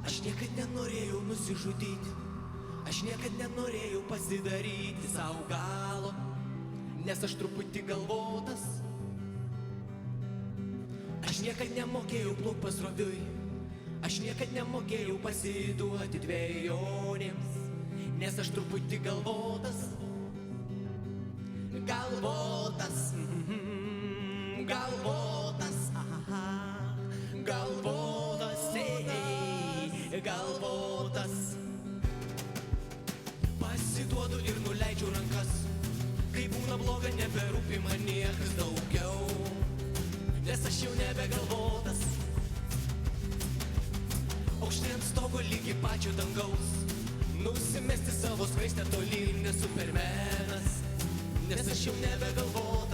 Aš niekad nenorėjau nusižudyti, aš niekad nenorėjau pasidaryti savo galo, nes aš truputį galvotas. Aš niekad nemokėjau pluk pasroviui, aš niekad nemokėjau pasiduoti dvejonėms, nes aš truputį galvotas. Galvotas, galvotas, galvotas, galvotas. Pasiduodu ir nuleidžiu rankas, kai būna bloga, neberūpi man niekas daugiau, nes aš jau nebegalvotas. Aukštien stogo lygi pačio dangaus, nusimesti savo skraistę tolyn, nesu supermenas, nes aš jau nebegalvotas.